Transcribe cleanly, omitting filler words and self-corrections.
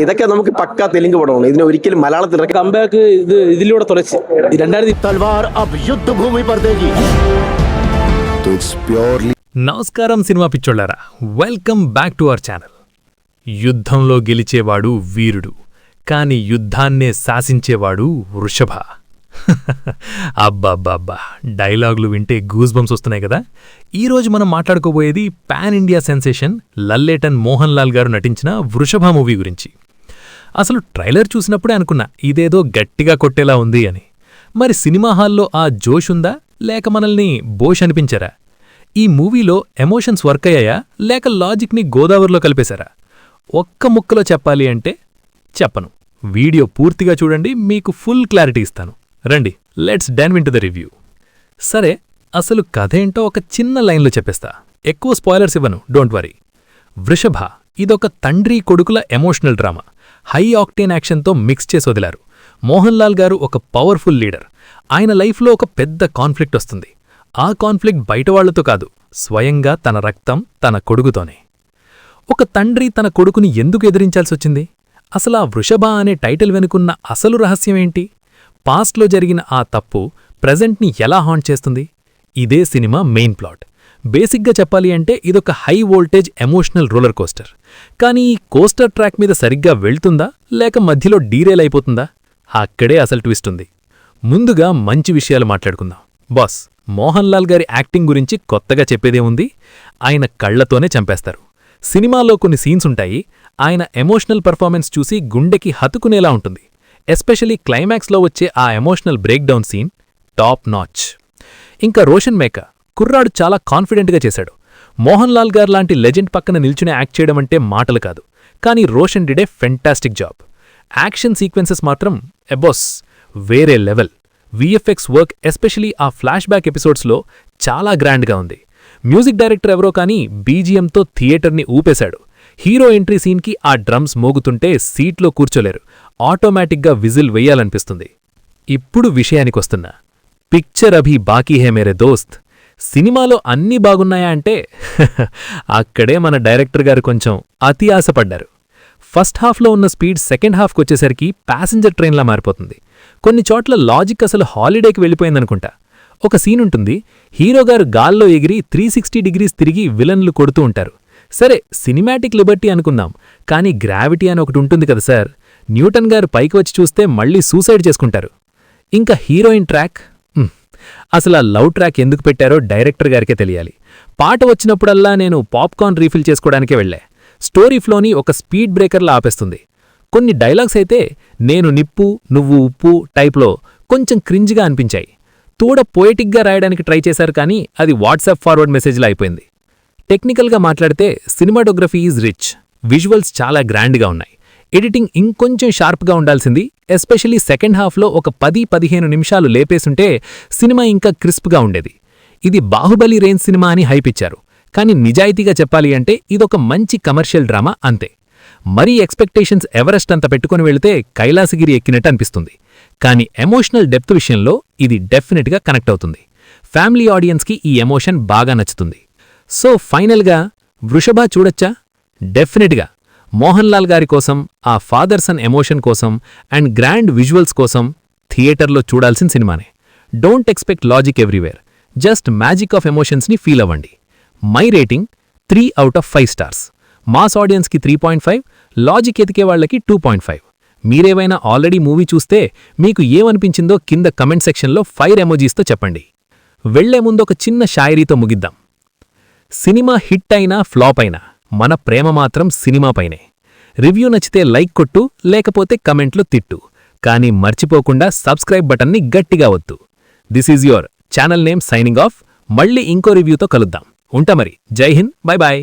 ഇതൊക്കെ നമുക്ക് പക്കാ തെലുങ്ക് പടമാണ്. ഇതിനെ ഒരിക്കലും മലയാളത്തിൽ കംബാക്ക് ഇതിലൂടെ തുളച്ച് 2000 तलवार अब युद्ध भूमि पर देगी तो इट्स प्योरली. నమస్కారం సినిమా పిచ్చోళ్ళారా, welcome back to our channel. యుద్ధంలో గెలిచేవాడు వీరుడు, కాని యుద్ధాన్నే శాసించేవాడు వృషభ. అబ్బాబ్బాబ్బా, డైలాగులు వింటే గూస్ బంప్స్ వస్తున్నాయి కదా. ఈరోజు మనం మాట్లాడుకోబోయేది pan India sensation Lalettan Mohanlal garu నటించిన వృషభ మూవీ గురించి. అసలు ట్రైలర్ చూసినప్పుడే అనుకున్నా ఇదేదో గట్టిగా కొట్టేలా ఉంది అని. మరి సినిమా హాల్లో ఆ జోష్ ఉందా, లేక మనల్ని బోష్ అనిపించారా? ఈ మూవీలో ఎమోషన్స్ వర్క్ అయ్యాయా, లేక లాజిక్ని గోదావరిలో కలిపేశారా? ఒక్క ముక్కలో చెప్పాలి అంటే చెప్పను. వీడియో పూర్తిగా చూడండి, మీకు ఫుల్ క్లారిటీ ఇస్తాను. రండి, let's dive into the review. సరే, అసలు కథేంటో ఒక చిన్న లైన్లో చెప్పేస్తా. ఎక్కువ స్పాయిలర్స్ ఇవ్వను, డోంట్ వరీ. వృషభ ఇదొక తండ్రి కొడుకుల ఎమోషనల్ డ్రామా. హై ఆక్టేన్ యాక్షన్తో మిక్స్ చేసి వదిలారు. మోహన్ లాల్ గారు ఒక పవర్ఫుల్ లీడర్. ఆయన లైఫ్లో ఒక పెద్ద కాన్ఫ్లిక్ట్ వస్తుంది. ఆ కాన్ఫ్లిక్ట్ బయటవాళ్లతో కాదు, స్వయంగా తన రక్తం, తన కొడుకుతోనే. ఒక తండ్రి తన కొడుకుని ఎందుకు ఎదిరించాల్సొచ్చింది? అసలా వృషభ అనే టైటిల్ వెనుకున్న అసలు రహస్యమేంటి? పాస్ట్లో జరిగిన ఆ తప్పు ప్రెజెంట్ని ఎలా హాంట్ చేస్తుంది? ఇదే సినిమా మెయిన్ ప్లాట్. బేసిక్గా చెప్పాలి అంటే ఇదొక high voltage emotional roller coaster. కానీ ఈ కోస్టర్ ట్రాక్ మీద సరిగ్గా వెళ్తుందా, లేక మధ్యలో డీరేల్ అయిపోతుందా? అక్కడే అసలు ట్విస్ట్ ఉంది. ముందుగా మంచి విషయాలు మాట్లాడుకుందాం. బాస్, మోహన్ లాల్ గారి యాక్టింగ్ గురించి కొత్తగా చెప్పేదేముంది? ఆయన కళ్లతోనే చంపేస్తారు. సినిమాలో కొన్ని సీన్స్ ఉంటాయి, ఆయన ఎమోషనల్ పర్ఫార్మెన్స్ చూసి గుండెకి హత్తుకునేలా ఉంటుంది. ఎస్పెషలీ క్లైమాక్స్లో వచ్చే ఆ emotional breakdown scene top notch. ఇంకా రోషన్ మేకా, కుర్రాడు చాలా కాన్ఫిడెంట్గా చేశాడు. మోహన్ లాల్ గారు లాంటి లెజెండ్ పక్కన నిల్చునే యాక్ట్ చేయడం అంటే మాటలు కాదు. కానీ Roshan did a fantastic job. Action sequences మాత్రం ఎబోస్, వేరే లెవెల్. విఎఫ్ఎక్స్ వర్క్ ఎస్పెషలీ ఆ ఫ్లాష్ బ్యాక్ ఎపిసోడ్స్లో చాలా గ్రాండ్గా ఉంది. మ్యూజిక్ డైరెక్టర్ ఎవరో కానీ బీజిఎంతో థియేటర్ని ఊపేశాడు. హీరో ఎంట్రీ సీన్కి ఆ డ్రమ్స్ మోగుతుంటే సీట్లో కూర్చోలేరు, ఆటోమేటిక్గా విజిల్ వెయ్యాలనిపిస్తుంది. ఇప్పుడు విషయానికొస్తున్నా. పిక్చర్ అభి బాకీ హే మేరే దోస్త్. సినిమాలో అన్నీ బాగున్నాయా అంటే అక్కడే మన డైరెక్టర్ గారు కొంచెం అతి ఆశపడ్డారు. ఫస్ట్ హాఫ్లో ఉన్న స్పీడ్ సెకండ్ హాఫ్కొచ్చేసరికి ప్యాసింజర్ ట్రైన్లా మారిపోతుంది. కొన్ని చోట్ల లాజిక్ అసలు హాలిడేకి వెళ్ళిపోయిందనుకుంటా. ఒక సీన్ ఉంటుంది, హీరోగారు గాల్లో ఎగిరి 360 డిగ్రీస్ తిరిగి విలన్లు కొడుతూ ఉంటారు. సరే, సినిమాటిక్ లిబర్టీ అనుకుందాం, కానీ గ్రావిటీ అని ఒకటి ఉంటుంది కదా సార్. న్యూటన్ గారు పైకి వచ్చి చూస్తే మళ్ళీ సూసైడ్ చేసుకుంటారు. ఇంకా హీరోయిన్ ట్రాక్, అసలు ఆ లవ్ ట్రాక్ ఎందుకు పెట్టారో డైరెక్టర్ గారికే తెలియాలి. పాట వచ్చినప్పుడల్లా నేను పాప్కార్న్ రీఫిల్ చేసుకోవడానికే వెళ్లే. స్టోరీ ఫ్లోని ఒక స్పీడ్ బ్రేకర్లా ఆపేస్తుంది. కొన్ని డైలాగ్స్ అయితే నేను నిప్పు నువ్వు ఉప్పు టైప్లో కొంచెం క్రింజ్గా అనిపించాయి. తోడ పోయటిక్గా రాయడానికి ట్రై చేశారు, కానీ అది వాట్సాప్ ఫార్వర్డ్ మెసేజ్లా అయిపోయింది. టెక్నికల్గా మాట్లాడితే సినిమాటోగ్రఫీ ఈజ్ రిచ్, విజువల్స్ చాలా గ్రాండ్గా ఉన్నాయి. ఎడిటింగ్ ఇంకొంచెం షార్ప్గా ఉండాల్సింది. ఎస్పెషలీ సెకండ్ హాఫ్లో ఒక 10-15 నిమిషాలు లేపేసుంటే సినిమా ఇంకా క్రిస్ప్గా ఉండేది. ఇది బాహుబలి రేంజ్ సినిమా అని హైపిచ్చారు, కానీ నిజాయితీగా చెప్పాలి అంటే ఇదొక మంచి కమర్షియల్ డ్రామా అంతే. మరీ ఎక్స్పెక్టేషన్స్ ఎవరెస్ట్ అంత పెట్టుకుని వెళితే కైలాసగిరి ఎక్కినట్టు అనిపిస్తుంది. కానీ ఎమోషనల్ డెప్త్ విషయంలో ఇది డెఫినెట్గా కనెక్ట్ అవుతుంది. ఫ్యామిలీ ఆడియన్స్కి ఈ ఎమోషన్ బాగా నచ్చుతుంది. సో ఫైనల్గా వృషభ చూడొచ్చా? డెఫినెట్గా. మోహన్ లాల్ గారి కోసం, ఆ ఫాదర్ సన్ ఎమోషన్ కోసం అండ్ గ్రాండ్ విజువల్స్ కోసం థియేటర్లో చూడాల్సిన సినిమానే. Don't expect logic everywhere, just magic of ఎమోషన్స్ని ఫీల్ అవ్వండి. My rating 3 out of 5 stars. Mass ఆడియన్స్కి 3.5, లాజిక్ ఎతికే వాళ్లకి 2.5. మీరేవైనా ఆల్రెడీ మూవీ చూస్తే మీకు ఏమనిపించిందో కింద కమెంట్ సెక్షన్లో ఫైర్ ఎమోజీస్తో చెప్పండి. వెళ్లే ముందు ఒక చిన్న షాయరీతో ముగిద్దాం. సినిమా హిట్ అయినా ఫ్లాప్ అయినా మన ప్రేమ మాత్రం సినిమాపైనే. రివ్యూ నచ్చితే లైక్ కొట్టు, లేకపోతే కమెంట్లో తిట్టు, కానీ మర్చిపోకుండా సబ్స్క్రైబ్ బటన్ని గట్టిగా వద్దు. This is your channel name signing off. మళ్ళీ ఇంకో రివ్యూతో కలుద్దాం. ఉంటా మరి. జై హింద్, బై బాయ్.